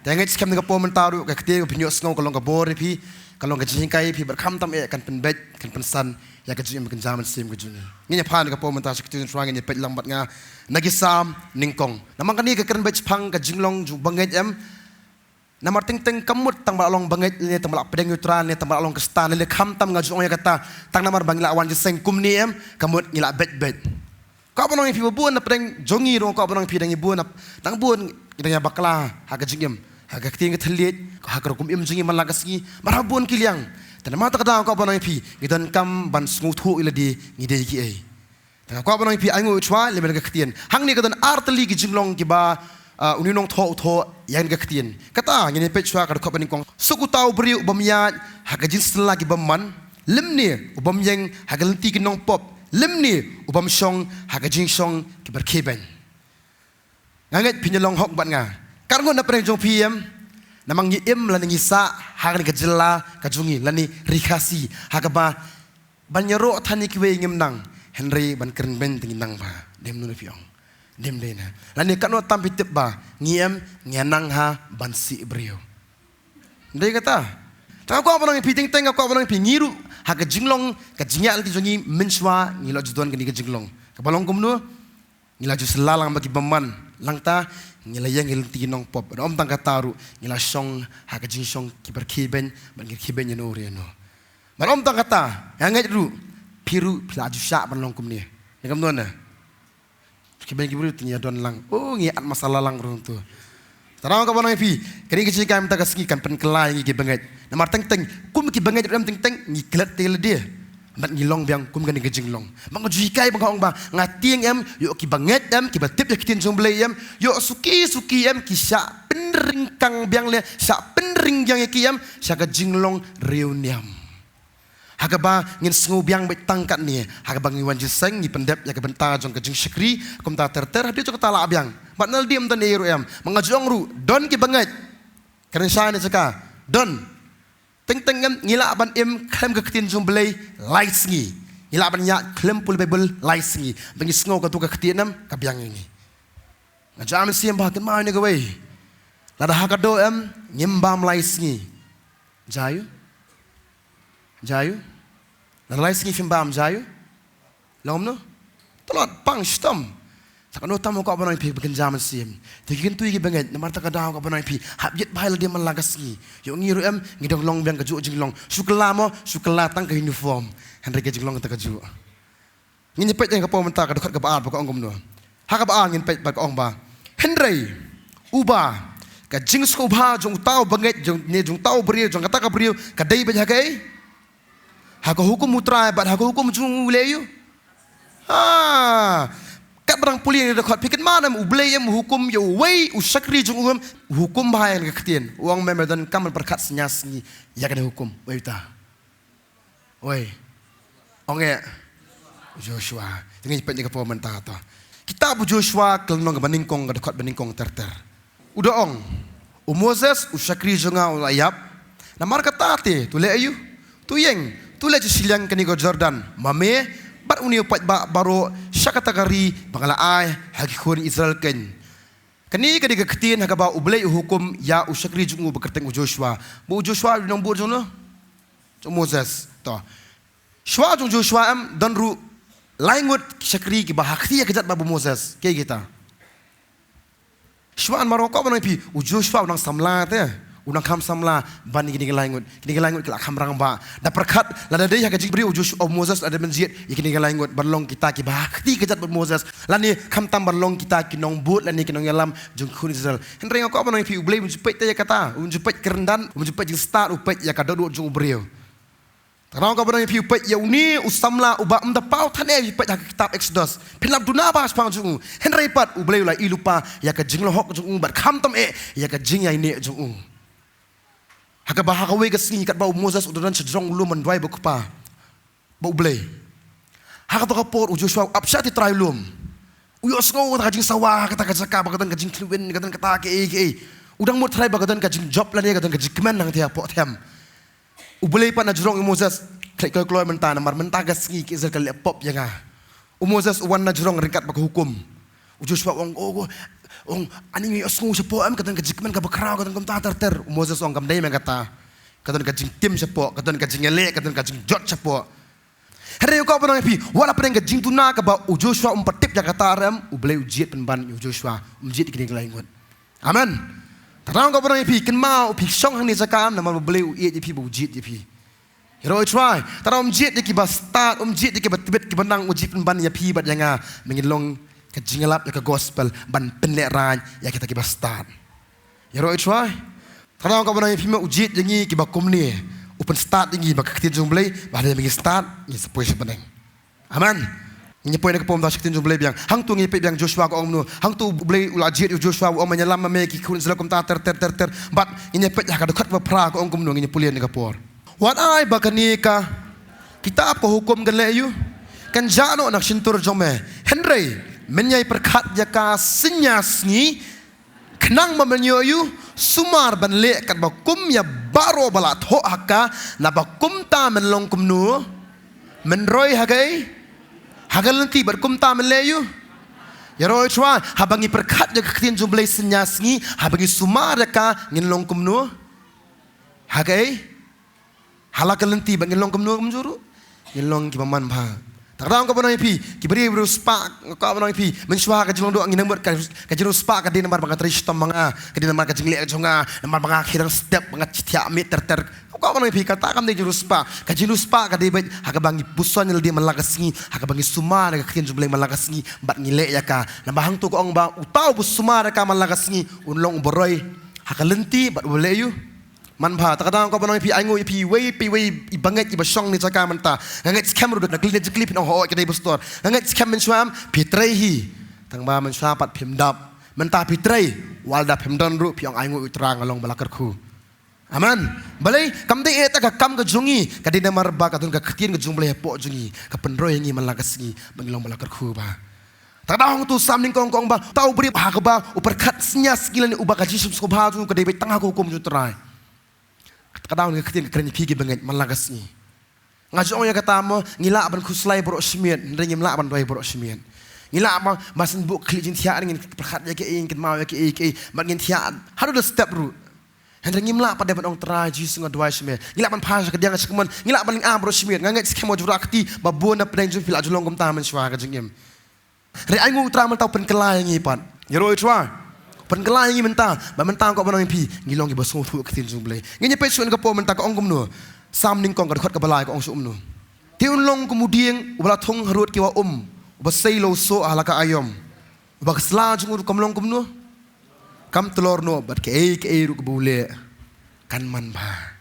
Tengah cikam dengan pomentaru ketika penyok sengau kalau ngabor pi kalau ngajingkai pi berkam tam kan penbet kan pensan ya kajing makan zaman sim kajing ni pan dengan pomentar sekitar suang ni pet lambat nga nagisam ningkong namang kani ke keren bet pang kajing long ju banget namar ting kamut tang balong banget ni tang balak pedang neutral ni tang balong kestan ni kam tam ngajung ya kata tang namar bangla wan jeseng kum ni kamut ngila bet kau apa nang pi buan na pedang jongi ro kau apa nang pi dang buan tang buan kita bakla ha kajing Hagak tinggal terlihat, hagak kum imjungi malagasgi, marabun kiliang. Tanah mata kadang kau banang pi, gidan kam ban smutu iladi ngidei kiai. Tanah kau banang pi angu chua leben gaktian. Hang ni gidan arteli gijinglong kiba uninong tho yang gaktian. Kata ngini pe chua kadang kau baning kong. Suku tahu beri ubamnya hagak jins lagi baman. Lemni ubam yang hagak lenti kinong pop. Lemni ubam song hagak jing song kibar keben. Nganget pinyalong hok bat nga. Karena nak pernah jumpa PM, namang im lani ngisa, hagan kejela kajungi lani rikasi, hagaba banyero tani kiwe ngemnang Henry ban keren ben tinginang ba, dem nuna piong, dem lena. Lani kano tampi tip ba, ngiem nganang ha ban si brio. Ndai kata, tak aku apa nang piting teng aku apa nang pingiru, haga jinglong kajingya lagi jungi menswa ngilo juduan kini kajinglong. Kabalong kumno, ngila ju selalang bagi beman, langta ngilayang ngilti nong pop om tang kataru ngila song haka jing song kibar kiben ban kiben no reno mar om tang kata hangat ru piru plaju sya ban long kumni ngam non na kiben kibu tinya don lang ngiat masalah lang rung tu tarang ka banang pi kini kecil kam ta kasgi kan pen kelai ngi banget namar teng kum ki banget ram teng ngi klet tel dia mat ngilong biang kum gani gejinglong mang juikai bang ba ngating em yo ki banget em ki batip ya kitin jomblei em yo suki em ki sya penring kang biang le sya penring yang ki em sya gejinglong reuniam haga ba ngin sngu biang bet tangkat ni haga bang wan jeseng ni pendep ya ke benta jong gejing syekri kum ta ter dia cok tala biang batnal diem tan eru em mangajong ru don ki banget keren sya ni caka don teng ngila ban im klem ke ketin jumblei lais ngi ngila ban nya klem pul bible lais ngi bengi sngo ka tu ka ketinam ka biang ngi ngajam siam ba kan mai ne gawe lada hakado em ngimbam lais ngi jayu lada lais ngi fimbam jayu lom no tolot pang stom sakano tamu ko banai pi bikin zaman siam tikin tu igi banget namar ta kadang ko banai pi habjet bahal dia malagas ni yo ngiru em ngidong long biang kaju jinglong sukela tang ke uniform henry ke jinglong ta kaju ngin pet yang ko menta ka dekat ka baat ko ongom no ha ka ba ngin pet ba ko ong ba henry uba ka jing sko ba jong tau banget jong ne jong tau beri jong kata ka beri ka dei ba jagai ha ko hukum mutra ba ha ko hukum jung leyu kat barang puli yang dekat pikir mana ublay yang hukum yo way usakri jung hukum bahaya yang keketian uang member dan kamu berkat senyasni ya kena hukum way ta way onge Joshua dengan cepatnya ke pemerintah ta kita bu Joshua kelnong ke baningkong ke dekat baningkong ter udah ong Moses usakri junga ulayap namar kata te tu le ayu tu yang tu le siliang keni go Jordan mame bat uni upat baru syakatagari bangala ai hagi khun Israel ken kani kadi ketin haga ba ublei hukum ya usakri jungu bekerteng Joshua bu Joshua nong bu jono Moses to Shua jung Joshua am dan ru laingut syakri ki bahakti ya kejat babu Moses ke kita Shua an maroko ba pi Joshua unang samla te unang kam samla ban kini laingut kila kam rang ba da perkat lada dei haka jibri Joshua Moses ada menjid kini laingut berlong kita ki bahakti kejat Moses lani kam tam berlong kita ki nong but lani ki nong yalam jung khun Israel henry ko ba pi ublei menjepet ya kata menjepet kerendan menjepet jing start upet ya kada do jung brio Tarang ka barang pi upet ya uni usamla uba amda pau thane upet hak kitab Exodus pilap duna bas pang jung henry pat ublei la ilupa ya ka jinglo hok jung bat kham tam ya ka jing ya ne jung haka bahaka we gasni kat bau Moses udan sedrong lu mendwai bukpa bau blei haka to kapor Joshua apsati try lum uyo sko ta jing sawah kata kata bagatan ka jing kluwen katan kata ke udang mur try bagatan ka jing job lan ya katan ka jing kemen nang dia po them ublei pa na jrong Moses Keloy mentah namar mentah gaski ke Israel kali pop yang Moses uwan na jurong ringkat bak hukum. Joshua ani asngu sepo am katan kajikman ka bakraw katan kam ter. Moses kam dai men kata. Katan kajing tim sepo, katan kajing ele, katan kajing jot sepo. Hari ko pa pi wala pa nga jing tuna ka ba Joshua patip ja kata ram ublay ujiet penban Joshua ujiet kini kelaingon. Amen. Tarang ko pa pi ken mau pi song hang ni sakam na ublay ujiet pi ujiet pi. Hero try. Tarang ujiet ki ba start ujiet ki ba tibet ki banang ujiet penban ya pi bat yang mengilong ka jingalap ya ka gospel ban peneran ya kita ki ba start. Hero try. Tarang ko pa pi ma ujiet yang ki ba komni. Open start tinggi bak ketin jumblay bahaya mengi start ni sepoi sebeneng. Amen. Ini poin nak pom dah ketin jumblay biang hang tu ngipe biang Joshua ko omnu hang tu blay ulajit Joshua om menyelam me ki kun selakom ta ter bat ini pet ya ka dekat ba pra ko om kumnu ini pulian ni kapor. Wat ai bakani ka kitab ko hukum gan le yu kan jano nak sintur jome Henry menyai perkat jaka senyas ni kenang mamenyo yu sumar ban le kat bakum ya baro balat ho haka na bakum ta men long kum nu men roy hagai hagal nanti berkum ta men le yu ya roy chwa habangi perkat ja ketin jumblay senyas ngi habangi sumar ka ngin long kum nu hagai halakal nanti ban ngin long kum nu kumjuru ngin long ki paman ba Tarang ko banang pi kibri bro spark ko banang pi menswa ka jilong do angin nambot ka jiro spark ka din namar bang tristom mga ka din namar ka jingle jonga namar bang khirang step bang chitia meter ter ko banang pi kata kam de jiro spark ka jilo spark ka de bet ha ka bangi puson nil di malagasngi ha ka bangi suma ka kin jublay malagasngi bat ngile ya ka nambahang tu ko ang ba utaw bus suma ka malagasngi unlong boroy ha ka lenti bat wole yu man ba takadang ko banang pi aingo pi way ibanget ibasong ni jaka manta nganget scam ru nak klin klip no ho kedai bostor nganget scam men swam pi trei tang ba men swapat phimdap menta pi trei walda phimdon ru pi ang aingo utrang along balakar khu aman balai kam de eta ka kam ka jungi ka dina marba ka tun ka khatin ka jumble po jungi ka penroy ngi malagasngi bangilong balakar khu ba Tadang tu samling kong ba tau beri ha ka ba uperkat senyas gilan ubah ka jisum ko ba tu ka de tangah ko hukum jutrai kadang ni ketin keren pigi banget malagas ni ngajo ong ya kata mo ngila ban kuslai bro simian ndeng ngila ban doi bro simian ngila ma masin bu kli jin thia ngin perkhat ya ke ing kin mau ya ke ban ngin thia how do the step root ndeng ngila pada ban ong tra jis ngadwai simian ngila ban phas ke diang sekemon ngila ban ling a bro simian nganget skemo jura akti babon na pedeng jun fil ajulong kom tamen swa ka jingim re ai ngu tra man tau pen kelai ngi pan yero itwa Pengkelai ini mentah, mentah kau banang pi, ngilong iba semua tu ketin jumblay. Ngenya pesuan kau pun mentah kau ongkum nu, samning kau dekat kebalai kau ongsu nu. Tiun long kemudian, ubah thong harut kiwa ubah selo so alaka ayam, ubah keselajung uru kamlong kum nu, kam telur nu, bat ke ru kebule, kan man ba.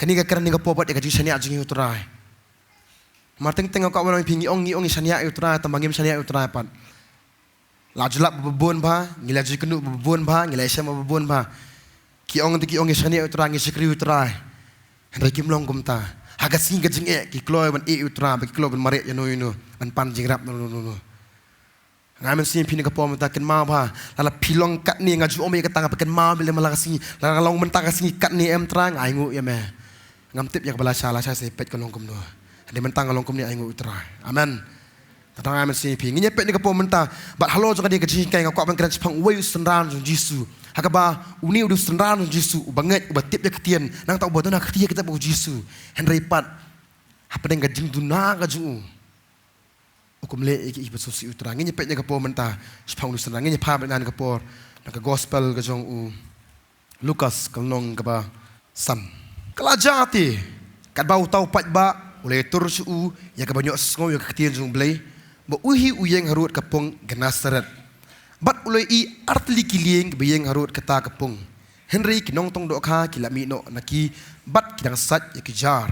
Kani kekeren ni kau pobat ya kaji sania ajungi uturai. Marting tengok kau banang pi ngi sania uturai, tambangim sania uturai pan. Lajulap bebon ba, ngila jikenu bebon ba, ngila isam bebon ba. Kiong isani utra ngi sikri utra. Henry kimlong kumta. Haga singa jing ki kloy ban utra, ba kloy ban mare yano ban pan jing rap no. Ngamen sin pini ka pom ta ken ma ba. Lala pilong kat ni ngaju ome ka tanga ken ma bile malakasi. Lala long men taka singi kat ni em tra ngaingu ya me. Ngam tip ya bala sala sa sepet kolong kum no. Ade men tanga long kum ni aingu utra. Amen. Tang amen sipi nginya pet ni ka pomenta bat halo jong dia kecing kai ngakwa ban kran sepang wei senran jong Jisu hakaba uni udu senran jong Jisu banget ubat tip dia ketien nang tak ubah na ketia kita bu Jisu Henry pat apa deng gajing duna gajung ukum le iki besosi utra nginya pet ni ka pomenta sepang udu senran nginya pa ban ka por nak gospel gajong u Lukas kalong ka ba san kelajati kat bau tau pat ba oleh tur su ya ka banyak sngo ya ketien jong blai ba uhi uyeng harut kapong Genasaret bat uloi I artli kiling bayeng harut kata kapong Henry kinong tong dokha kilami no naki bat kidang sat ya kijar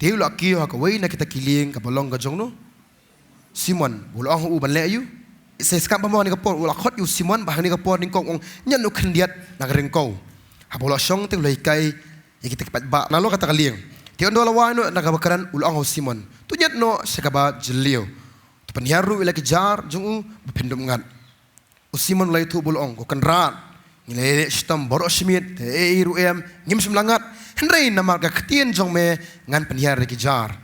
teu la ki ha kawai na kita kiling ka bolong ga jong no Simon bolong u ban le yu se skap ba mo ni kapor ula khot yu Simon ba ni kapor ning kong ong nyan no khendiat na reng ko ha bolo song teu lai kai ya kita pat ba na lo kata kaling teu ndo lawa no na kabakaran ulong Simon tu nyat no sekaba jelio Penyaru ila kejar jungu bependum ngat. Usimon lai tu bolong ko kenrat. Ngile stam borok simit te iru em ngim semlangat. Henry namar ka ketien jong me ngan penyar kejar.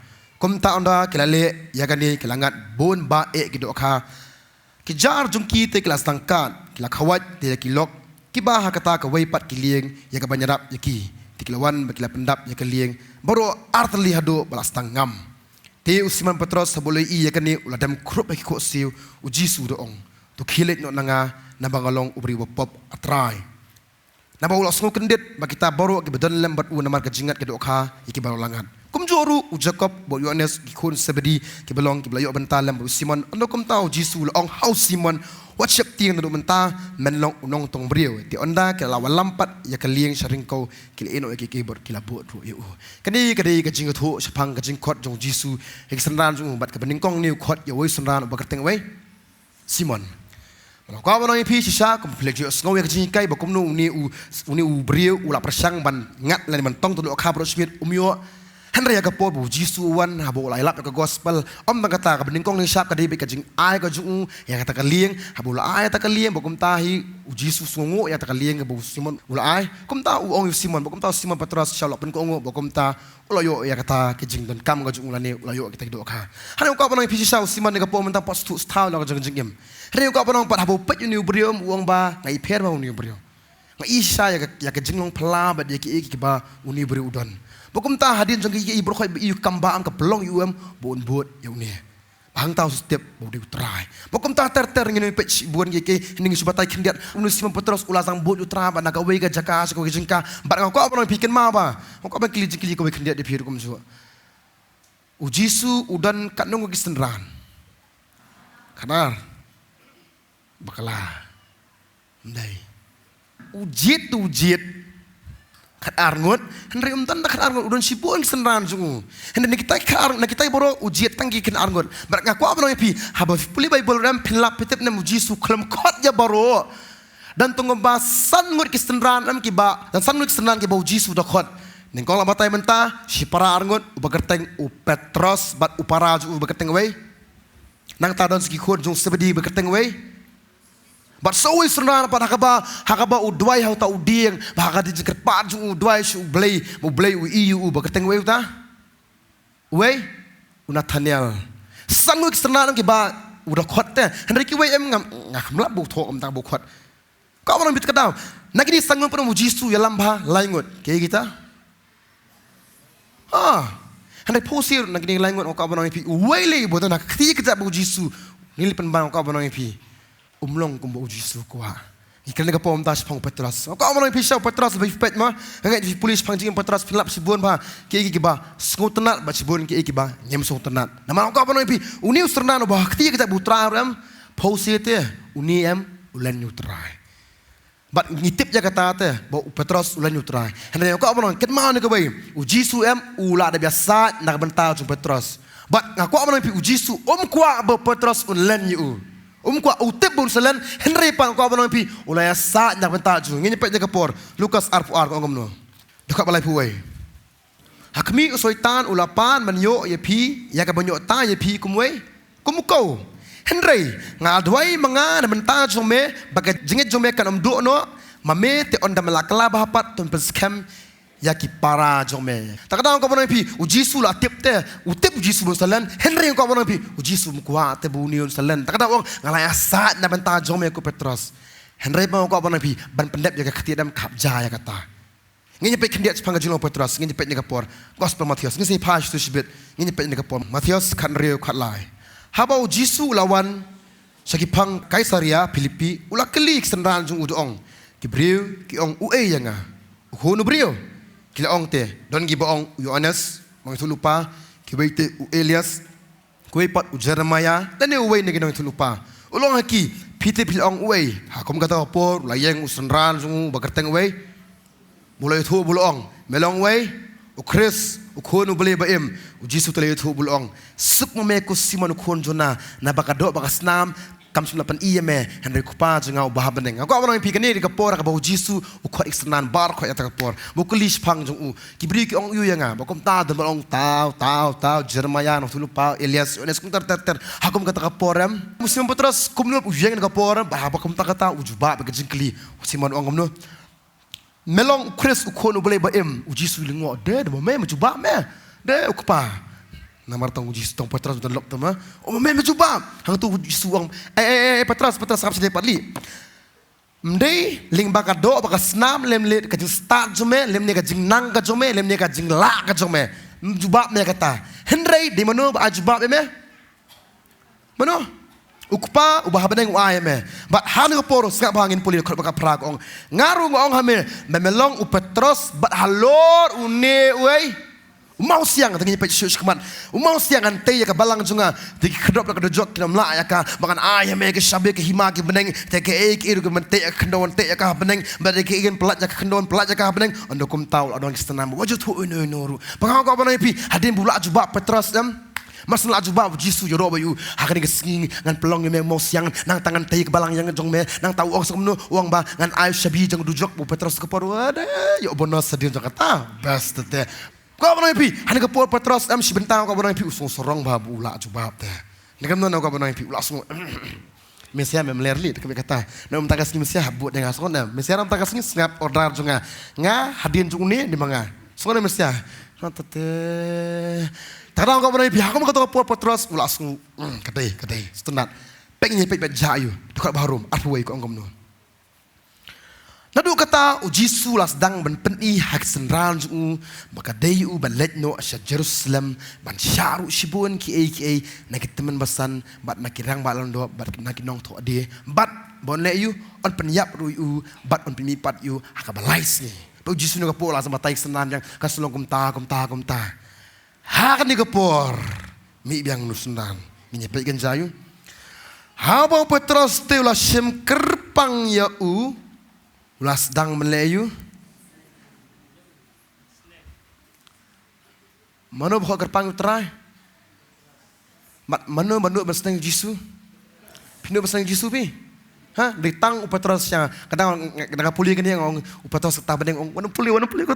kum ta onda kelale ya gani kelangat bon ba gidok kha kijar jungki te kelas tangkat kila khawat te kilok kiba hakata ka wei pat kilieng ya ka banyarap yaki tiklawan bakila pendap ya kalieng baru artli hado balas tangam te Simon Petros sabole I ya kani uladam krup ki ko siu uji su doong to khilet no nanga nabangalong ubri pop atrai naba ulas ngo kendet bakita baru ki bedan lembat u namar ka jingat ke dokha iki baru langat kumjoru u Jacob bo Yohanes ki khun sebedi ki belong ki blayo bentalam bu Simon ando kum tau jisu ong how Simon what shap tiang do menta menlong unong tong brio ti onda ke lawan lampat ya ke lieng sharingko ki eno ki keyboard ki labot ru yu kani ka jing thu sapang ka jing khot jong jisu ek sanran jong bat ka beningkong niu khot ya wei sanran ba kerteng wei Simon kalau kau orang yang pisah sah, kau pelajari semua yang kecil kai, bakom nu uni brio, ulah persang ban ngat lain ban tong tu lu akar berusmit umio, henry agak po bu Jisu wan, habu ulah ilap agak gospel, tang kata ka beningkong ni sap ka dibi ka jing ai ka jung, yang kata ka lieng, habu ulah ai kata ka lieng, bakom tahi Jisu sungu yang kata ka lieng ka bu Simon ulah ai, kom tahu ong Simon, bakom tahu Simon Petros shalok pen ko ongo, bakom tahu ulah yo yang kata ka jing don kam ka jung ulah ni ulah yo kita hidup ka, henry kau orang yang pisah sah Simon agak po mentang post tu style lah ka jing em. Hari kau pernah empat habu pet uni beriom uang ba ngai per ba uni beriom ngai isa ya ke jinglong pela ba dia ki ba uni beri udon bokum ta hadin jong ki ibro khoi yu kamba am ka pelong yu am bon bot ya uni bang tahu step bo di utrai bokum ta ter ngini pet buan ki ning subatai kendiat uni Simon Petros ulasang bot utra ba naga wei ga jaka ko jingka ba kau pernah bikin ma ba kau ba kili ko kendiat di pir kum su ujisu udan kanung ki senran kanar bakalah, ndai, ujit kat arngot, henry tanda kat arngot udon sibun senran sungu, henry kita boro ujit tanggi kat arngot, berak ngaku apa nang pi, haba puli Bible ram pinlap pitip nem Jisu kelam kot ya baro, dan tunggu basan ngut kisenran am kiba, dan san ngut kisenran kiba Jisu dah kot, nengkol abatai mentah, si para arngot ubagerteng u Petros bat upara ju ubagerteng wei, nang tadon segi khod jung sebedi ubagerteng wei. But so is senang pada hakaba udwai hau ta udieng bahaka di jeker paju udwai su blay u iu bakateng wei ta wei Nathaniel sangu senang ki ba udah khot te henry ki wei em ngam lap bu tho am tang bu khot kau orang bit kadau nagini sangu pun Jisu ya lamba laingot ke kita henry posir nagini laingot kau orang pi wei le botan nak ti kita bu Jisu nili penbang kau orang pi umlong kumbo Jisu kuah. Ikan lega pom tas pang Petros. Kau orang pisau Petros bagi pet mah. Enggak di polis panjang Petros filap sibun bah. Ki ba sengut tenat ba sibun ki ba nyem sengut tenat. Nama kau orang pi uni usternan bah ketika kita butra ram posite uni em ulen utrai. Bat ngitip je kata te ba Petros ulen utrai. Hendak kau orang ket mana ke bayi. Jisu em ulah ada biasa nak bentar jumpa Petros. Bat ngaku orang pi Jisu kuah ba Petros ulen yu. Kuah utip bun selen henry pan kau abang pi ulaya sa nak bentar ju ngini pet jaga por Lukas arpuar kau ngomno dekat balai puai hakmi usoitan ulapan menyo ye pi ya ka banyo ta ye pi kumwe kumukau henry ngadwai manga na bentar ju me baga jingit ju me kan omdo no mame te onda melakala bahapat ton peskem yaki para jome. Tak kata kau pernah pi Jisu lah tip te, utip Jisu bersalan. Henry kau pernah pi Jisu mukuat te buniun salan. Tak kata orang ngalai asat na bentah jome aku Petros. Henry kau pernah pi ban pendep jaga ketiadam kapja ya kata. Ngini pek kendiat sepangga jilong Petros. Ngini pek negapor. Gospel Matius. Ngini pas tu sibit. Ngini pek negapor. Matius kan rio kat lai. Habau Jisu lawan sakipang Kaisaria Filipi ulah kelik senran jung udoong. Kibriu ki ong ue yanga. Hono brio. Kila ong te don gi ong Yohanes mang tu lupa ki wei te Elias kuei pat Jeremiah dan ne wei ne gi tu lupa ulong haki pite pil ong wei ha kom kata por layeng usenran sungu bagerteng wei mulai thu bulong melong wei Chris ukon ubele baem Jisu tele thu bulong sup me ko Simon ukon jona na bakado bakasnam kam sulapan iya me henry kupa jengau bahabeneng aku orang pi kani ka por ka bau Jisu ukot iksenan bar ko ya ta por bukulis pang jong u kibri ki ong yu yanga bakom ta de ong tau Jeremiah no lupa Elias Yohanes kum ter hakum kata ka poram Simon Petros kumno ujeng ka por ba bakom ta kata ujuba ba jingkli Simon ong no melong Chris ukon ubele ba em Jisu lingo de me mencuba me de ukpa Namar tong Yesus tong Petrus dan lok tama. Oh memang cuba. Hang tu Yesus ang Petrus sahab sedih patli. Mdei ling baka do baka snam lem le ka jing start jome lem ne ka jing nang ka jome lem ne ka jing la ka jome. Jubab me kata. Henry di mano ba jubab me? Mano? Ukpa ubah beneng uai me. Bat hanu poro ngap hangin puli ko baka prag ong. Ngaru ngong hame memelong u Petrus bat halor une uai. Umau siang tengah nyepet syus keman. Umau siang ante ya ke balang junga. Tegi kedop la kedojok kinam la ya ka. Makan ayam ya ke syabe ke hima ke beneng. Tegi ek iru ke mente ya kendon te ya ka beneng. Bade ke ingin pelat ya ke kendon pelat ya ka beneng. Ando kum taul adon istanam. Wajud hu unu. Pangau ko beneng pi hadin bula juba Petrus dem. Masalah juba Yesus yo roba yu. Hakani ke sing ngan pelong me mau siang nang tangan te ke balang yang jong me nang tau ong sakmno uang ba ngan ayu syabi jang dujok bu Petrus ke paru ada. Yo bonus sedih Jakarta. Best te. Kau benar pi, hanya kepul Petrus sebentar kau benar pi usung sorong babu ulah jubab teh. Nikam nona kau benar pi ulah semua. Mesia memelerli, tapi kata, nama tagas ni mesia buat dengan sona. Mesia nama tagas ni sengap order juga, ngah hadian juga ni di mana. Sona mesia, sona teh. Kadang kau benar pi, aku mau kata kepul Petrus ulah semua. Kadai, setenat. Pengen nyepet jayu, dekat baharum, arwai kau angkom nona. Nadu kata Yesus las dang ban peni hak senran ju maka dayu ban letno asya Jerusalem ban syaru shibun ki nakit teman basan bat nakirang balon do bat nakinong to ade bat bon leyu on penyap ru bat on pemipat yu hak balais ni pa Yesus no kapola sama tai senan yang kasulong kumta hak ni kapor mi biang nusunan minyepe gen jayu haba Petrus te la shem kerpang ya ulas dang melayu mana bawa kerpang uterai mana bersenang Yesus pindah bersenang Yesus pi ditang Petrus yang kadang puli kan dia ngong Petrus tak bedeng ngong wana puli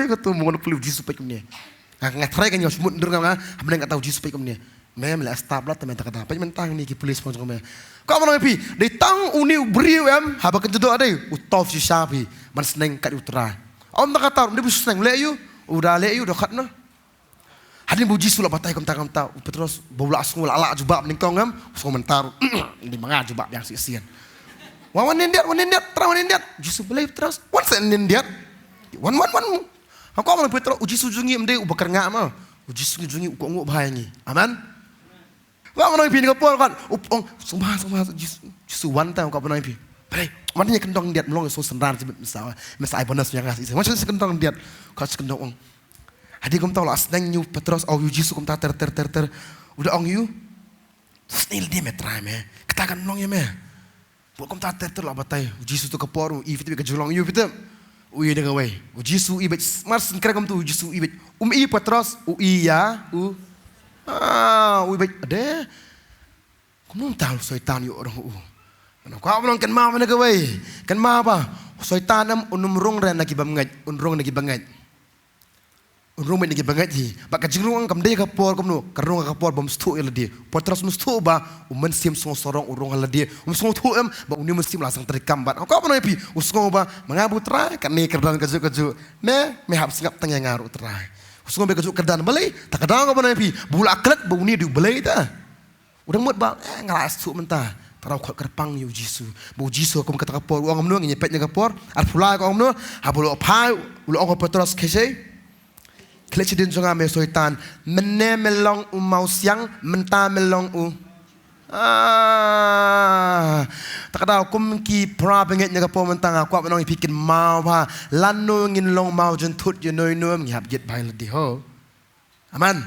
kata Yesus pi kumnya ngatrai kan yo semut ndur ngah bedeng kata Yesus pi kumnya memang lah stablat teman tak kata apa mentang ni ki polis pun ngomong kau mana pi ditang uni beriu haba kejodoh ada utof si sapi man seneng kat utara om tak kata dia bisa seneng leyu udah kat na hadin buji sulap batai kom tak Petrus bola asung lala jubab ningkong so mentar di manga jubab yang sian wan nindiat Yesus belai Petrus wan sen nindiat wan kau mana Petrus uji sujungi mde ubakar ngak mah uji sujungi ukok nguk bahayani aman. Kau menang pin kapal kan, upong sumpah Yesus wantang kau menang pin. Baik, mana yang kendong diat melong so sendan sebab misal bonus yang kasih. Macam sekendong diat kau sekendong ong. Hadi kau tahu lah senang you Petrus au Yesus kau tak ter. Udah ong you, snil dia metrai me. Katakan melong ya me. Buat kau tak ter lah batai. Yesus tu kapal, if itu kejulong you betul. Ui dengan way. Yesus ibet, mas kira kau tu Yesus ibet. Petrus, ya. Ui baik ada. Kau mau tahu syaitan yuk orang kau belum kan ma mana kawai kan ma apa syaitan unum rong ren lagi banget unrong lagi banget hi bak kajrung kam dei kapor kamno karung kapor bom stu ele dia Petrus mustu ba sim sorong urong ele dia stu ba uni sim lasang terikam bat kau mana pi usngo ba mengabu trai kan ni kerdan kaju me hab singap tengah ngaru trai usngo be kaju kerdan balai tak kadang kau mana pi bula klet ba uni di balai ta udah mut ba ngalas su mentah tarau kau kerpang yu Yesus bu Yesus aku kata kapor uang amno nyepetnya kapor arpula kau amno habulo pai ulo ong Petrus kese Keleciden jonga me soitan mene melong mau siang menta melong tak ada kum ki pra benget nyaga po mentang aku apa nong ipikin mau ha lanu ngin long mau jentut je noi nom ngihap jet bai ledi ho aman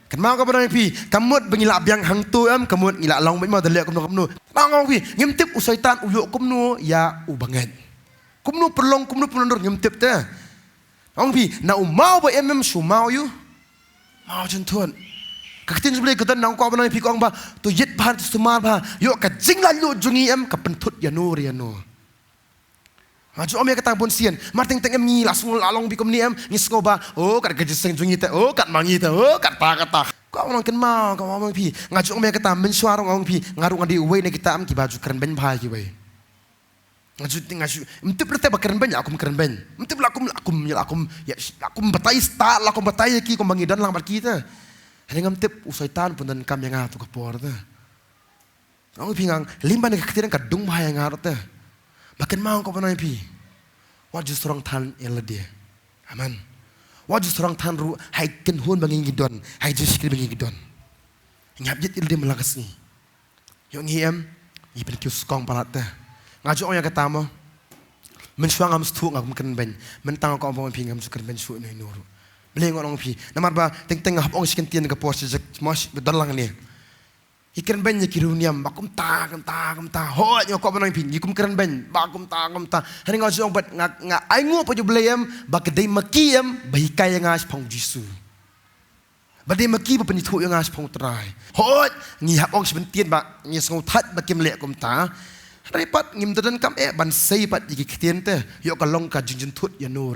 kan mau ka pa ipi kamut bengilak biang hang tu kamut ngilak long mau delek kum nu tangong pi ngimtip usaitan uyuk kum nu ya banget kum nu perlong kum nu pundur ngimtip te Ong pi na umau ba sumau you mau jentun kakitin sebelah kita nang kau pi kong ba tu yet par tu sumar ba yo ka jing la lu jungi kapentut ya no maju om ya kata bon sian marting teng ngi langsung lalong bi kom ni ngis ba oh kat gejeng jungi te oh kat mangi te oh kat kata kau orang ken mau kau mau pi ngaju om ya kata men suarong ong pi ngaru ngadi we ne kita ki baju keren ben ba ki we ngaju mentip lete bakaran banyak aku makaran banyak mentip lakum ya lakum batai sta lakum batai ki ko bangidan lang kita Hari ngam tip usaitan pun dan kam yang ngatu kapor tu. Ang pingang limban ni ketiran kadung bahaya ngarut tu. Makin mau kau pernah pi. Wajib seorang tan dia. Aman. Wajib seorang tan ru hai ken hun bangin gidon, hai jiskri bangin gidon. Ngap jit dia melakas ni. Yang ngiem, ipen kius kong palat tu. Ngaju orang yang kata mo. Mensuang am stuk ngam ken ben. Mentang kau apa pi ngam sukan ben su ni nuru. Melengok orang pi. Namar ba teng ngap ong sikan tian ke pos sejak mas bedalang ni. Ikan ben kiruniam bakum ta. Hoi nyokok benang pi. Ikum keren ben bakum ta. Hari ngau siang bet ngak aingu pa jubleyam bakadai makiyam bahikai yang ngas pong Jisu. Badai maki pa penyitu yang ngas pong terai. Hoi ngihap ong sebentian bak ngis ngau tat bakim lek kum ta. Repat ngim tedan kam ban sei pat iki ketien te. Yok kalong ka jinjin tut ya no.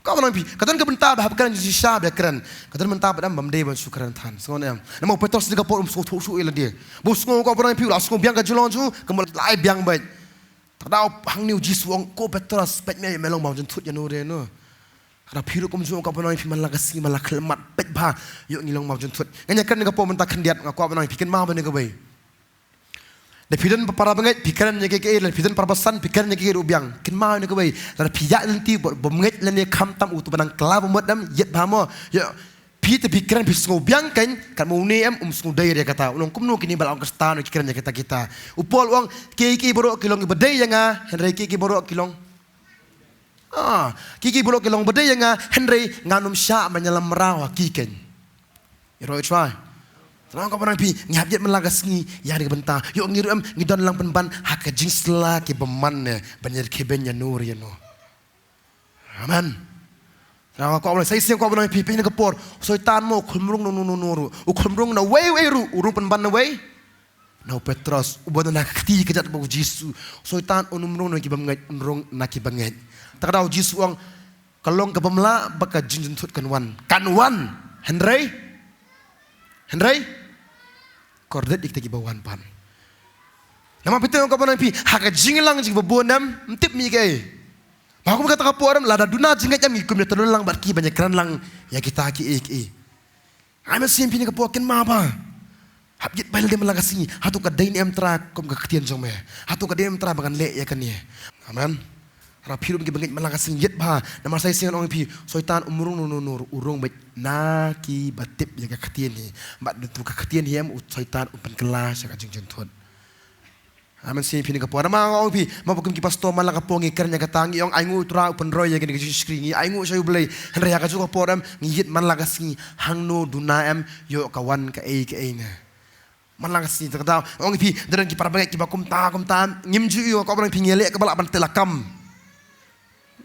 Kau orang pi, katan kebentar bahap keren jadi syah keren. Katan bentar pada bamdei ban sukaran tan. Semuanya. Nama Petrus juga por su ila dia. Bos ngau kau orang pi ulas ngau biang kajulong ju, kemal lai biang baik. Tadau hang niu Jisu ong ko Petrus pet me melong mau jentut ya nure no. Ada piru kau ju kau orang pi malagasi malaklemat pet ba, yuk ngilong mau jentut. Nganya keren juga por bentar kendiat ngau kau orang pi ken mau benda kebai. Lepidan para banget pikiran nya keke lepidan para pesan pikiran nya keke ubiang kin mau ni kebai dar pijak nanti bomnget lan ne kham tam utu banang kelab modam yet bamo ya pi te pikiran pi sngo biang kan mau ne am sngo dai dia kata ulong kumno kini bal ong kestan pikiran nya kita upol wong keke borok kilong bedai yang henry keke borok kilong kiki borok kilong bedai yang henry nganum sya menyelam rawa kiken you try. Terang kau pernah pi ngabjat melagas ni ya ada bentar. Yuk ngirum ngidon lang penban hak jins la ke beman ne banyak kebenya nur ya no. Aman. Terang kau pernah saya siang kau pernah pi ni kepor. Soitan mo kumrung nuru. Kumrung na way ru urung penban na way. Na Petrus ubon na kati kejat bau Jisu. Soitan unumrung na kibam ngai unrung na kibanget. Takdau Jisu ang kalong kebamla baka jinjin tut kanwan. Kanwan Henry kordet ikta gibawan pan. Nama piteng kau pernah pi hak jinglang jing bebonam mtip mi kai. Aku berkata kapu orang lada duna jingat jam ikum ya terlalang barki banyak keran lang ya kita ki. Ame sim pini kapu ken ma ba. Habjit bail dia melagasi hatu ka dain em tra kom ka ketian jong me. Hatu ka dem tra bagan le ya kan ye. Amen. Rapiru bagi bangit melagasi yet ba. Nama saya singan orang pi soitan umurung nur urung baik naki batip ya ka ketian ni. Bat tu ka ketian hiam soitan upan kelas ya ka jing tuan. Amen sim pini kapu nama orang pi mabukum ki pastor malang kapu ngikar nya katangi yang aingu tra upan roy ya gini skringi aingu sayu belai henry ka juga poram ngiyet malagasi hangno dunaem yo kawan ka e na. Malagasi terkata orang pi dan ki para banget ki bakum ta ngimju yo ka orang pi ngelek ka balak ban telakam.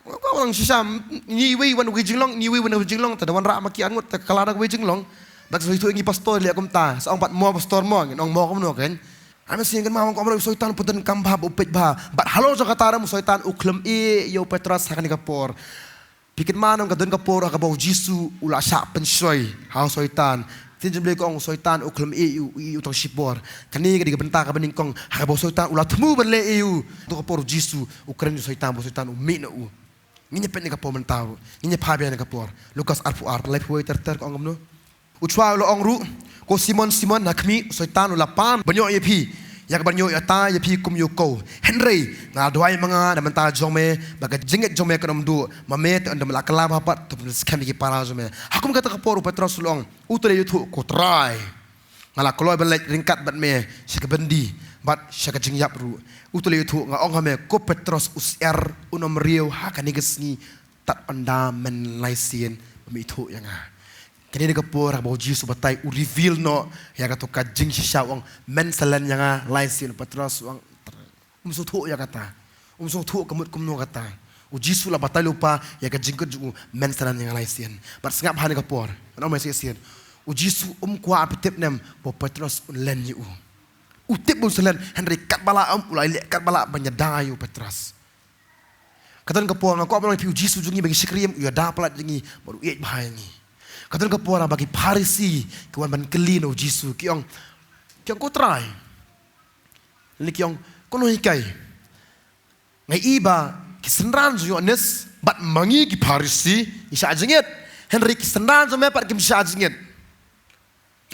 Kau orang sisam niwi wan wijinglong tadawan rak maki angut kalada wijinglong dak itu ingi pastor lihat kumta saong pat mo pastor mo ngong mo kumno kan ame sing kan ma kau orang soitan puten kambah upet bah bat halo jakatara mu soitan uklem yo Petrus hakan kapor pikir manong kadon kapor ka bau Jisu ula sya pensoi ha soitan tinjem le kong soitan uklem yu tong sipor kani ka dibentak ka bening kong ha bau soitan ula temu benle yu to kapor Jisu ukren soitan bau soitan umi na u Nginya pet ni kapor mentau, nginya pabia ni kapor. Lukas arpu life way ter kau ngomno. Ucwa lo ongru, ko Simon nakmi soitan ulapan banyo ye pi. Yak banyo ata ye pi kum yuko. Henry na doai mga na menta jome baga jinget jome kanom du. Mamet anda melakala bapat tu skam ki para jome. Hakum kata kapor Petrus long. Utole yutu ko try. Ngala koloi belek ringkat bat me sikabendi bat syaka jingyap ru. Utole itu ngong hame ko Petrus usr unom riu hakani gesni tat anda men laisien pemitu yang kini de kapor bau Jisu batai u reveal no ya kato ka jing shisha wong men salan yang laisien Petrus wong umsutu ya kata umsutu kemut kumno kata u Jisu la batai lupa ya ka jing ku men salan yang laisien bat sengap hani kapor no mai sien u Jisu kwa apitip nem po Petrus len yu utip pun selen Henry kat bala ulai lek kat bala banyadayu Petrus. Katan kapor ngako apa piu Jisu jungi bagi sikriam ya dapat jungi baru iet bahaya ni. Katan kapor bagi Parisi kawan ban kelino Jisu kiong ko try. Li kiong kono hikai. Ngai iba kisenran ju Yohanes bat mangi ki Parisi isa ajenget Henry kisendan so mepat kim syajingit.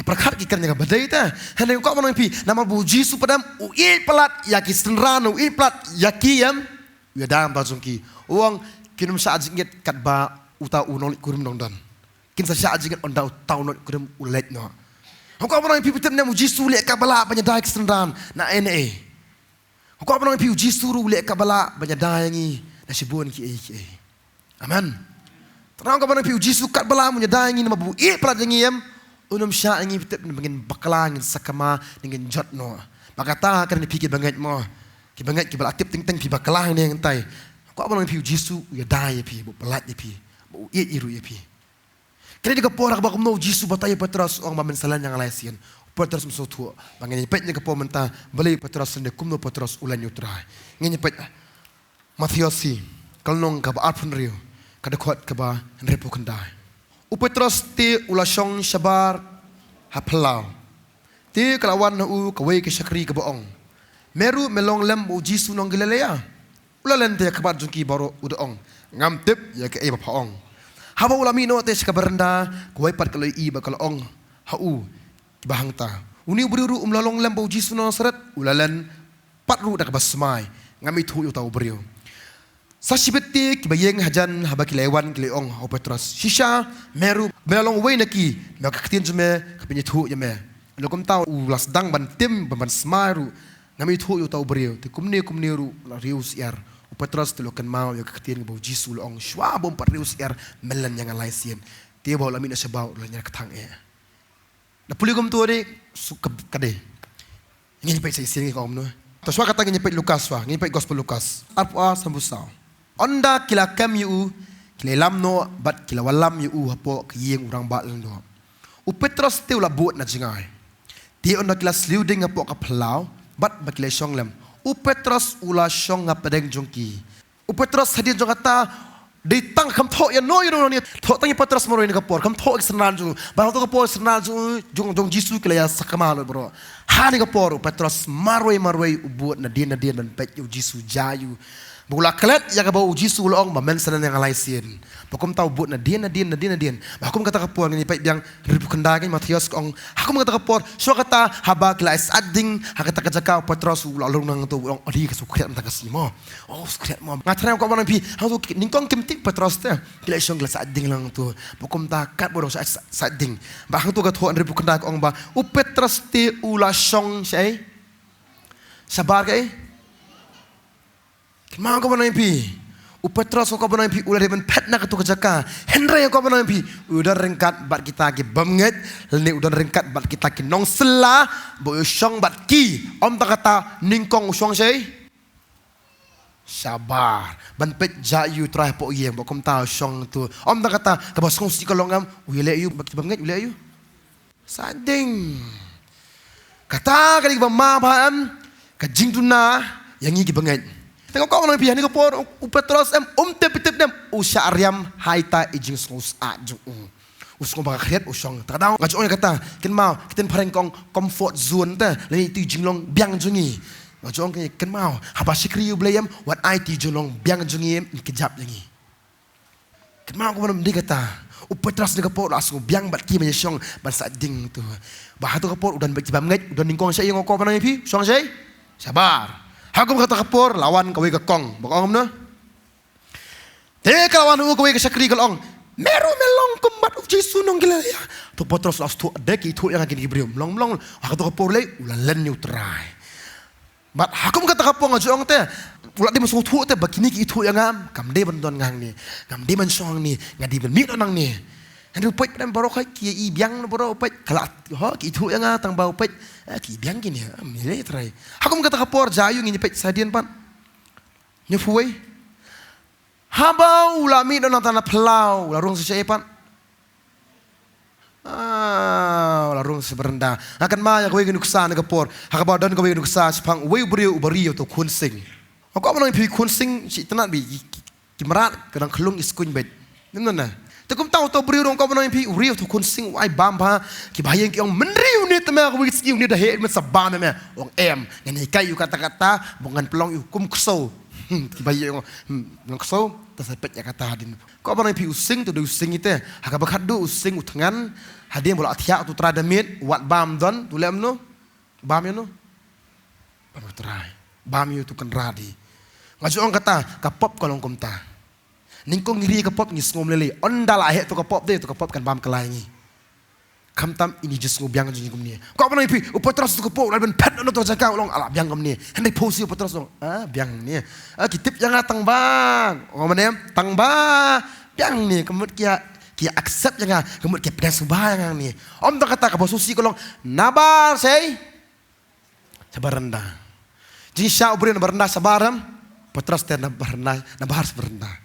Perkat kikan yang badai ta. Henry kau mana pi nama bu Jisu padam ui pelat yaki senran ui pelat yaki yam. Ya dam ta jungki. Uang kinum syajingit kat ba uta unol kurum dong dan. Kin sa syajingit onda uta unol kurum ulet no. Kau mana pi betul nama Jisu lek kabala penyedai kisendan na ene. Kau mana pi Jisu lek kabala penyedai ni na sibun ki. Amen. Terang kau mana pi Jisu kat bala penyedai ni nama bu ui pelat yang unum sya ingi betul dengan bakalang dengan sakama dengan jot no. Maka ta kan dipikir banget mo. Ki banget ki balakip ting-ting pi bakalang ni ngai. Ko apa pi Jisu ya dai pi bu pelat pi. Bu iru pi. Kini dia kapor ak bakum no Jisu batay Petros ang mamensalan yang laisian. Petros msutu. Bangin pet ni kapor menta bali Petros ne kumno Petros ulan utrai. Ngin pet Matthiosi kalnong ka ba arpun rio. Kada khot ka ba repu kandai. Petros ti ulasong sabar hapelau. Ti kelawan na kawai ke syakri ke boong. Meru melong lem u Jisu nong Galilea. Ulalen ti kabar jungki baro udaong. Ngam tip ya ke eba paong. Haba ulami no te sakabarenda kawai pat kaloi i bakalaong. Hau bahang ta. Uni beriru umlalong lem u Jisu nong Nasaret. Ulalen patru dak basmai. Ngami tu yu tau beriu. Sa sibeti kibayeng hajan haba kilewan kileong o Petros. Shisha meru melong way naki makakatin jume kapinithu yame. Lokum tao ulas dang ban tim ban smaru ngami thu yu tau beriu. Ti kumni ru la rius yar. O Petros ti lokan mau yo kakatin bo Jisu long shwa bom pat rius yar melan yang laisien. Ti bo lamin asabau la nya katang e. Na puligom tu ade sukab kade. Ngini pai sai sing ko omno. To shwa katang ngini pai Lukas wa, ngini pai Gospel Lukas. Arpa sambusau. Onda kila kam yu kila lam no bat kila walam yu hapo kiyeng urang bat no. U Petros te ula buat na jingai. Ti onda kila sluding hapo ka plau bat ba kila syong lam. U Petros ula syong ngapadeng jongki. U Petros hadin jong kata ditang kam tho ya no yu no ni tho tang Petros moro ni kapor kam tho iksenan jong. Ba to kapor senan jong Jisu kila ya sakama lo bro. Hani kapor Petros marway u buat na din ban pet yu Jisu jayu. Bula kelet yang kebau Jisu loong mamensanan yang laisien. Bakum tahu buat na din. Bakum kata kapor ni pait yang ribu kendagin Matius kong. Hakum kata kapor so kata haba kelais ading hakata kajaka Petros ulong nang tu ulong adi kesukriat mata kasimo. Oh sukriat mo. Ngatram ko mana pi hang tu ningkong kimtik Petros te. Kelais song kelas ading lang tu. Bakum takat bodo sa ading. Ba hang tu kata ribu kendag kong ba. U Petros te ulasong say. Sabar kay. Mau kau mana pi? U Petros kau mana pi? Ulah dia pet nak tu kejaka. Henry kau mana pi? Udah rengkat bat kita ki banget. Leni udah rengkat bat kita ki nong sela. Boyo syong bat ki. Om tak kata ningkong syong say. Sabar. Ban pet jayu terakhir po yang bokom tahu syong tu. Om tak kata kabas kong si kolongam. Uyele you bak banget uyele you. Sading. Kata kali bama paham. Kajing tu na yang ini banget. Tengok kau orang pihak ni kau por U Petros tep dem usya Aryam haita ijing sus ajung usong baka kriat usong tadang ngajong ni kata ken mau kiten pareng kong comfort zone ta leni ti jinglong biang jungi ngajong ken mau haba sikri yu blayam wat ai ti jinglong biang jungi kejap yangi ken mau kau mana kata U Petros ni kau langsung biang bat ki menyong bansa ding tu bah tu kau udan bagi banget udan ningkong saya yang kau mana pi usong saya sabar. Hakum kata kapor lawan kawai ke kong, bokong na. Te lawan kawai ke syakri kalong. Meru melong kumbat Jisu nong Galilea. Tu Petros las tu dek itu yang akan dibrium. Long. Aku tu kapor lay ulan neutral. Mat hakum kata kapor ngajong te. Ulat di masuk tu te begini itu yang kam de bantuan ngang ni. Kam de mansong ni, ngadi ben mit nang ni. Hendu pet pada baru kai kia i biang baru pet kalat ho itu yang tang bau pet ki biang gini mile trai aku kata kapor jayu ngini pet sadian pan nyefuai haba ulami dan tanah pelau larung sesai pan larung seberenda akan ma yang kau ingin nuksan kapor hakaba dan kau ingin nuksan sepang wei beriu tu kunsing aku apa nak pi kunsing si tenat bi kimerat kadang kelung iskun bet nimana. Tekum tahu beri orang kau mana yang pi uriu tu kunsing wai bamba kibayang kiong menriu ni temah aku ni dah head men sabam me orang em yang ikai yu kata-kata bungan pelong yu kum kusau Bayi yang kesau, tersepet ya kata hadin. Kau orang pi using tu using itu, haka bakadu using utangan, hadin bola atiak tu teradamit, wat bam don, tu lem no, bam ya no, bam terai, bam itu kan radi. Ngaju orang kata, kapop kolong kumta. Ningkong ngiri kapop ngis ngom lele, ondal ahe tu kapop deh, tu kapop kan bam kelaingi. Kamtam ini just ngobiang jungi kumni. Kau apa nanti? Upatras tu kapok, lalu pet no tu jangka ulong ala biang kumni. Hendak posi upatras ulong, biang ni. Kitip yang tang bang, orang mana? Tang bang, biang ni. Kemudian kia accept yang kemudian kia pedas subah yang ni. Om tak kata kapok susi kolong nabar say, sabar rendah. Jadi syau beri nabar rendah sabaram, patras ter nabar rendah, nabar seberendah.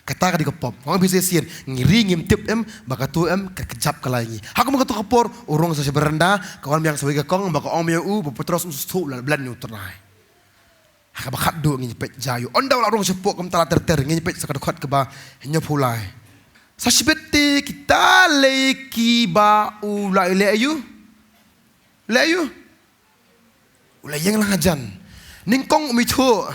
Kata kadi kapop, orang bisa sian ngiri ngimtip bakatu kekejap kelaingi. Aku mau ketuk kapor, urung saya berenda, kawan yang sebagai kong, baka om ya petros usuh belan ni uternai. Haka bakat do ngipet jayu, onda wala urung sepuk kem tala terter ngipet sakadukhat keba hanya pulai. Sasibete kita leki ba ulai leyu, ulai yang langajan, ningkong umitu.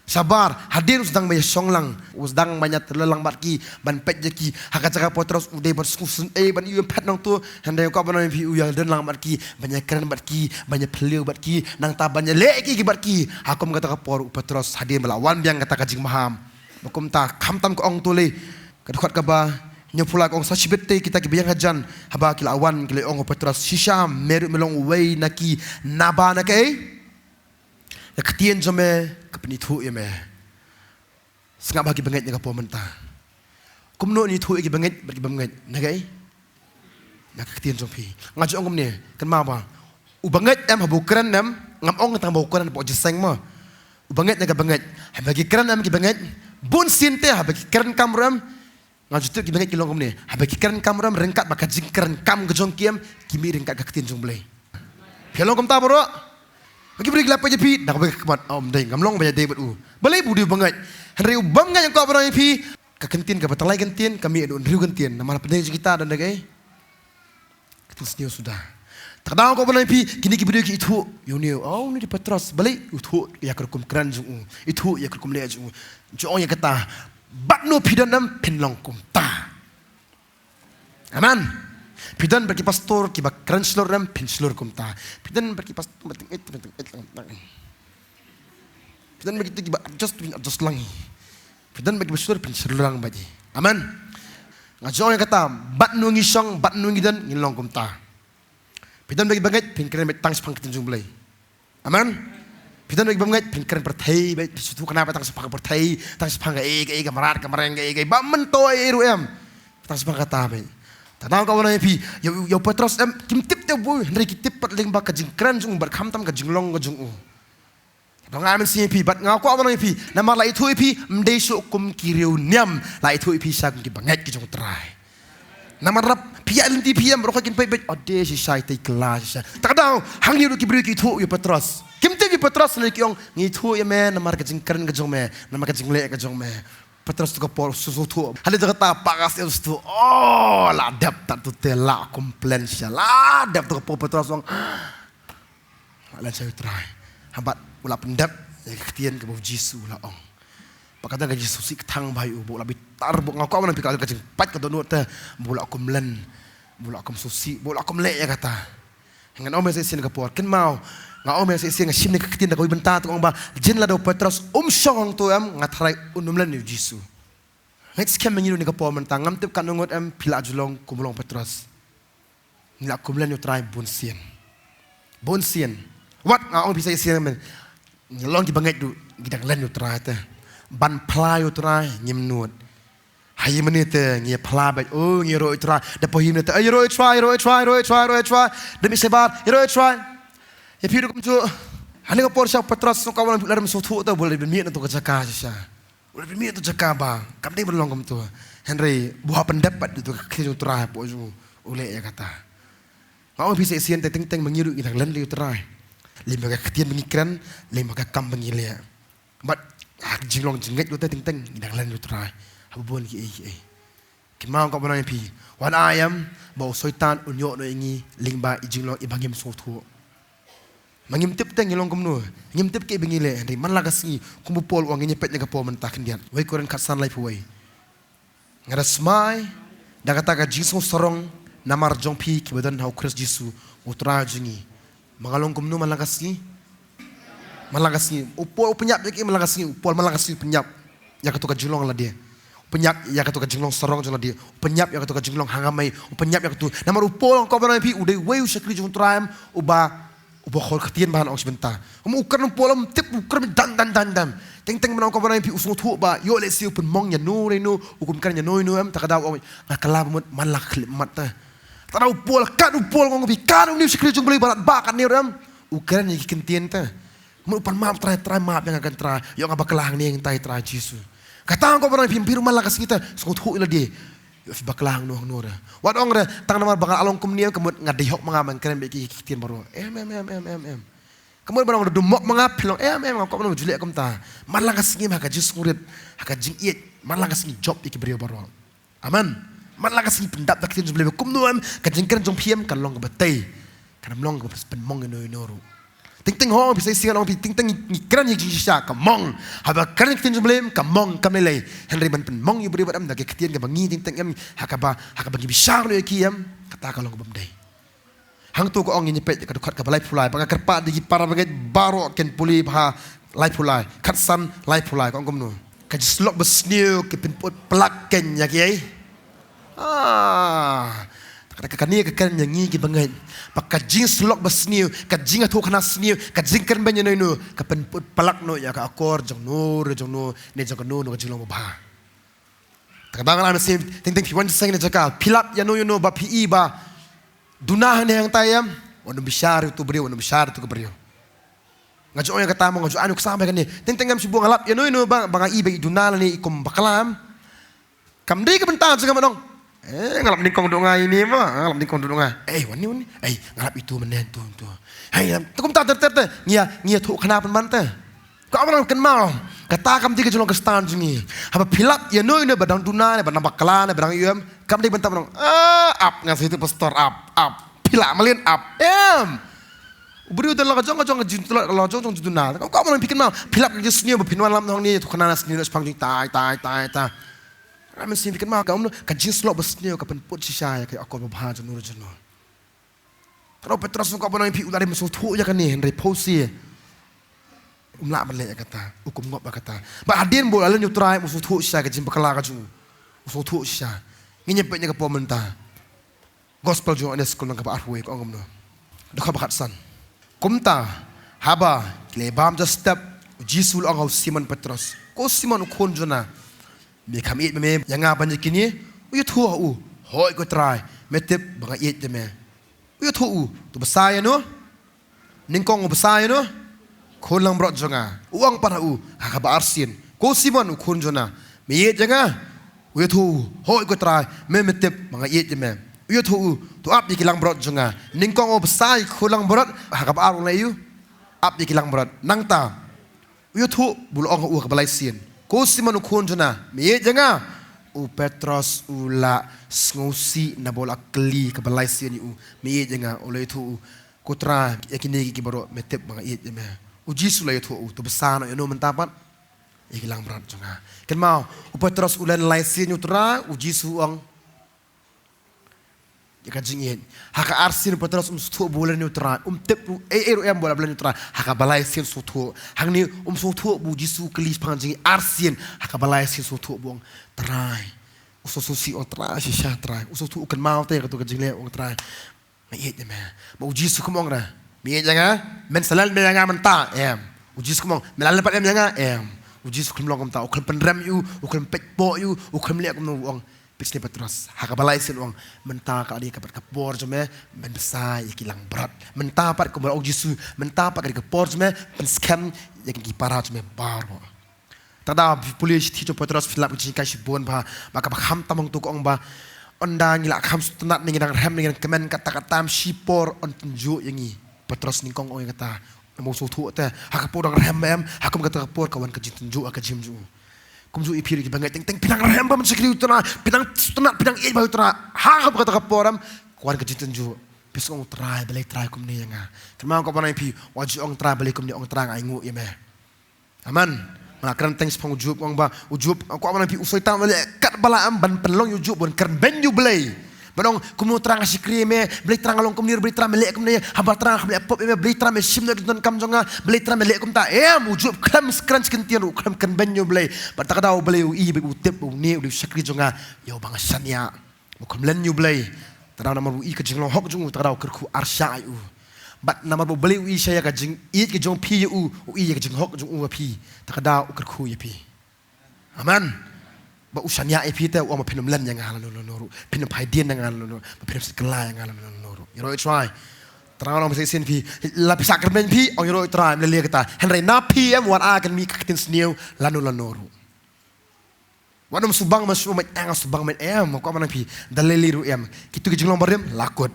Sabar, hadir sedang banyak songlang, sedang banyak terlelang batki, ban pet jeki, haka cakap potros udah bersusun, ban iu pet nang tu, hendak kau benar iu yang dan lang batki, banyak keren batki, banyak peliu batki, nang tabannya leki batki, aku mengatakan por potros hadir melawan biang kata kajing maham, bakum ta kamtam ko ong tule, kedukat kaba, nyopula ko ong sashibete kita kibayang hajan, haba kilawan kile ong potros shisha meru melong way naki naba nakai. Ketien jome kepenitu ya me. Sengap bagi banget ni kapo mentah. Kumno ni tu iki banget bagi banget nagai. Nak ketien jome. Ngaju ongom ni kan mama. U banget habu keren ngam ong tang bau keren po jeseng mo. U banget naga banget. Bagi keren ki banget. Bun sinte bagi keren kamram. Ngaju tu ki banget kilong ni. Bagi keren kamram rengkat baka jing keren kam gejong kiem kimi rengkat ka ketien jong blai. Pelong kom ta bro. Bagi beri gelap aja pi, dah kau bagi kemat om deng, gamlong banyak debat balai budi banget, hari banget yang kau berani pi, kekentin kebetalai kentin, kami ada riu kentin, nama pendek kita dan dagai, kita senior sudah. Tak tahu kau berani pi, kini kita itu, yunio, ni di Petros, balai itu ya kerkum keren jung, itu ya kerkum leh jung, jong yang kata, batno pidanam penlong kum ta, aman. Pidan bagi pastor kiba kranslor ram pinslor kumta. Pidan bagi pastor penting it. Pidan bagi tu kiba adjust langi. Pidan bagi pastor pinslor lang bagi. Aman. Ngajo yang kata bat nungi song bat nungi dan ngilong kumta. Pidan bagi banget pinkeren bet tang sepang ketunjung belai. Aman. Pidan bagi banget pinkeren pertai bet situ kenapa tang sepang pertai tang sepang ga marat kamareng ga ba mento eru tang sepang kata bet. Tahu kau mana pi? Yo Petros kim tip tu boy, hari kitip pat ling bak kajing keren jung bar kham tam kajing long kajung Dong amin si pi, bat ngau kau mana pi? Nama lai tu pi, mdei su kum kiriu niam, lai tu pi sak ki banget kajung terai. Nama rap pia linti pia merokok kin pet ade si sai tai kelas. Tak tahu, hang ni ki beri ki tu yo Petros. Kim tip yo Petros lagi kiong ngi tu ya me, nama kajing keren kajung me, nama kajing lek kajung me. Petros tu kapor susu. Hal itu kata pakas itu tu. Oh, ladap tak tu tela komplain sia. Ladap tu kapor Petros orang. Lain saya try. Hambat ulah pendap. Ketien ke bau Jisu lah ong. Pakata ke Jisu si ketang bayu. Bola bitar. Ngaku apa nanti kalau kacang pat ke donut teh. Bola komplain. Bola kom susi. Bola kom lek ya kata. Dengan om saya sini kapor. Ken mau. Ngau me se nga sim ne ketin da ko ibenta to ba jin la do Petros shong to ngatrai unum lan ni Jisu next kem mengiru ni ka po mentang ngam tip kanungot pila julong kumulong Petros nila kumlan yo try bonsien what ngau bisa sien men nyelong di banget du gidang lan yo try ta ban pla yo try nyim nuot hayi menite ngi pla ba ngi ro try da po him ne ta ro try demi sebar ro try. Ya piru kum tu, ane ko porsa Petros so kawan laram so tu ta boleh bermiat untuk kerja sisa, boleh bermiat untuk kerja bang, kam ni berlong kum tu, Henry buah pendapat itu kerja terai po ju, oleh ya kata, mau bisa sian teng mengiru kita lelaki terai, lima ketian mengikan, lima kam mengilia, but jinglong jengget tu teng kita lelaki terai, apa buan ki kimau kau benar pi, wan ayam bau soitan unyok no ingi lingba jinglong ibangim so tu. Mangimtip teng ngilong kumno. Ngimtip ke bengile Henry man lagasi kumpul uang nyepet nya kapo mentakin dian. Wai koren katsan life way. Ngara smai dagata ka jisu sorong namar jongpi kibadan hau Kris Jisu utra jungi. Mangalong kumno man lagasi upol penyap yaki malagasi upol malagasi penyap ya katu ka julong la dia. Penyap ya katu ka jinglong sorong jala dia. Penyap ya katu ka jinglong hangamai. Penyap ya katu namar upol ko banai pi udai wai usakri jung traim uba khol khatien bahan ong sebentar. Ukar nung polam tip ukar dan. Teng menang ko banai pi usung thu ba yo le siu pun mong ya no re no ukum kan ya no am takada ong ngakala mut malak mat ta. Tara upol ngong bi kan ni sekri jung beli balat ba kan ni ram. Ukar ni kentien ta. Mu pan maaf try maaf yang akan try. Yo ngabakalang ni yang tai try Jisu. Kata ko banai pi biru malak kita sung thu ila dia. Fi baklang no ora. Wat ong re tang namar bakal along kumnia kemut ngadihok mangaman keren beki kitien baru. Kemut barang do dumok mangap pilong ko no julek kom ta. Malagas ngi maka jus ngurit haka jing iet malagas ngi job iki brio baru. Aman. Malagas ngi pendap dak tin jble kum no am ka jing keren jong piem kan long batay. Kan long ko pen mong no ro. Ting ho bisa singa long ting keren yik jisha ka mong haba keren tin jble ka mong kamele Henry ban pen mong yu brio badam dak kitien ka bangi ting am haka bagi bisar no yam kata ka long bam dai. Hang tu ko ong nyepet ka dukat ka balai pulai banga kerpa di para bagai baro ken puli bha lai pulai katsan lai pulai ko ngomno ka jislok besniu ke pen pelak ken ya kiai kata kania ka kan nyangi ki bangai pakka jing slok besniu ka jing atho khana sniu ka jing kan banyo no ka pen pelak no ya ka akor jong no ne jong no ka jilong bha takadang ana sim ting piwan sing ne jaka pilap ya no ba pi ba dunah ne yang tayam ono bisyar itu beriu ono bisyar itu beriu ngajo yang kata mo ngajo anu kesama kan ni ting am sibu ngalap ya no bang i bagi dunah ni ikum bakalam kam dei ka bentang juga manong ngalap ni kong donga ini mah ngalap ni kong donga wani ngalap itu menen tu tukum ta ter ngia thu khana pan man ta ko amang kan mau kata kam tiga julong kestan jungi haba pilap ya no badang dunah ne badang bakalan ne badang iam kam dei bentang manong up ngasih itu pastor up pilap malin up beri udah lajong jong dunah kau mau bikin mau pilap je seni bepinwan lam nong ni thu khana seni no spang tai Kami sih bikin mak kamu kajin slot besnya kapan put sisa ya kayak aku berbahaya jenur. Kalau Petrus kau pernah impi udara masuk tu ya kan ni Henry Posi. Umlak balik kata, hukum ngop kata. Bahagian boleh lalu nyutrai masuk tu sisa kajin berkelar kaju. Masuk tu sisa. Ini nyepetnya ke pemerintah. Gospel juga ada sekolah ke Arway kau ngomong. Dekat bakat san. Kumta haba lebam just step Jisul angau Simon Petrus. Kau Simon ukun jona. Me kami me yang apa kini uyu tua hoi ko try metip banga it me uyu tua tu besaya no ningkong besaya no kulang brot jonga uang para haka arsin ko Simon ukun jona me it janga uyu tua hoi ko try me metip banga it me uyu tua tu ap dikilang brot jonga ningkong besaya kulang brot haka arung la yu ap dikilang brot nangta uyu tua bulong ka balai sin ko Simon ukun jona me janga Petros ula ngosi na bola keli ke balai sian me janga oleh itu kutra yakini ki baro metep banga it me Jisu la itu tu besar no mentapat ikilang berat janga ken mau Petros ula lai sian utra Jisu ang jika jingin haka arsin Petros sutu bola ni utra tep em bola bola ni utra haka balai sian sutu hang ni sutu Jisu keli panjing arsin haka balai sian sutu buang try usususi on try sisa try usutu kan mau te katu kajingle on try me me mau Jisu kumong ra me janga men salal me janga menta Jisu kumong melal pat em janga Jisu kumong kom ta ukal penrem yu ukal pekpo yu ukal meliak kumong Pisni Petrus haka balai sin uang mentaka dia kapat kapor jome men besar ikilang berat mentapat ke bawah Jisu mentapat ke kapor jome pen scam yang kipara jome baru tada polis tijo Petrus filap jingkai sibon ba maka ham tamang tu ong ba ondang ila ham sunat ningin rem ningin kemen kata-kata sipor on tunjuk yangi Petrus ningkong ong kata mau sutu te haka podang rem hakum kata kapor kawan kejin tunjuk ka jimju kumzu ipiri ki bangai ting pinang rem ba mensekri utara pinang sunat pinang it ba utara ha kata kaporam kawan kejin tunjuk Pisong try balay try kum ni nga. Terma ko panay pi waju ong try balay kum ni ong try nga ingu yeme. Aman. Mana kran thanks pang ujub ong ba ujub ko panay pi usoy ta balay kat bala am ban penlong ujub bon kran ben you balay. Manong kumu terang si krime balay terang along kum ni balay terang melek kum ni haba terang balay pop yeme balay terang sim na don kam jonga balay terang melek kum ta ujub kram skran skin tiru kram kan ben you balay. Bat ta daw balay u i bu tip u ni u sakri jonga yo bang sanya. Bukan len you balay. Tadau nama bu i ke jing long hok jung tadau kerku arsya u. Bat nama bu beli u i saya ke jing i ke jong pi u i ke jing hok jung u pi. Takadau kerku ya pi. Aman. Ba usanya e pi te u ma pinum len yang halan noru. Pinum pai dien yang halan noru. Ba pinum sekela yang halan noru. You know it's right. Tadau nama sen pi lapis akrmen pi ong you know try mele kata. Henry na pi em wan a kan mi kakitin sniu lanu noru. Wadam subang masuk mat ang subang mat ko mana pi dalili ru kitu ke jinglong barem lakut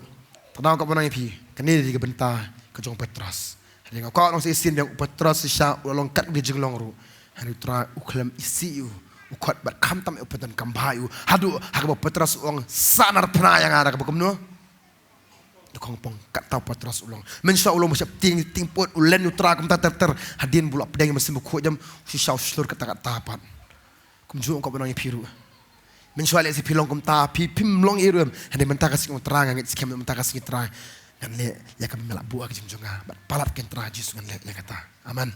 tadau ko mana pi kani di benta ke jong Petros hari ko nong isin yang Petros sya ulong kat di jinglong ru hari tra uklam isi u ukot bat kam tam upetan kam bayu hadu hak Petros ong sanar pna yang ada ke no kong pong kat tau Petros ulong mensya ulong masih ting pot ulen utra kam ter hadin bulak pedang mesin buku jam susah seluruh kata tapat kumjung ko banang piru mensual si pilong kum ta pim long irum hande menta kasih terang ngit skem menta kasih terang ngan le ya kam melak buak jing jonga palat ken trajis ngan le kata aman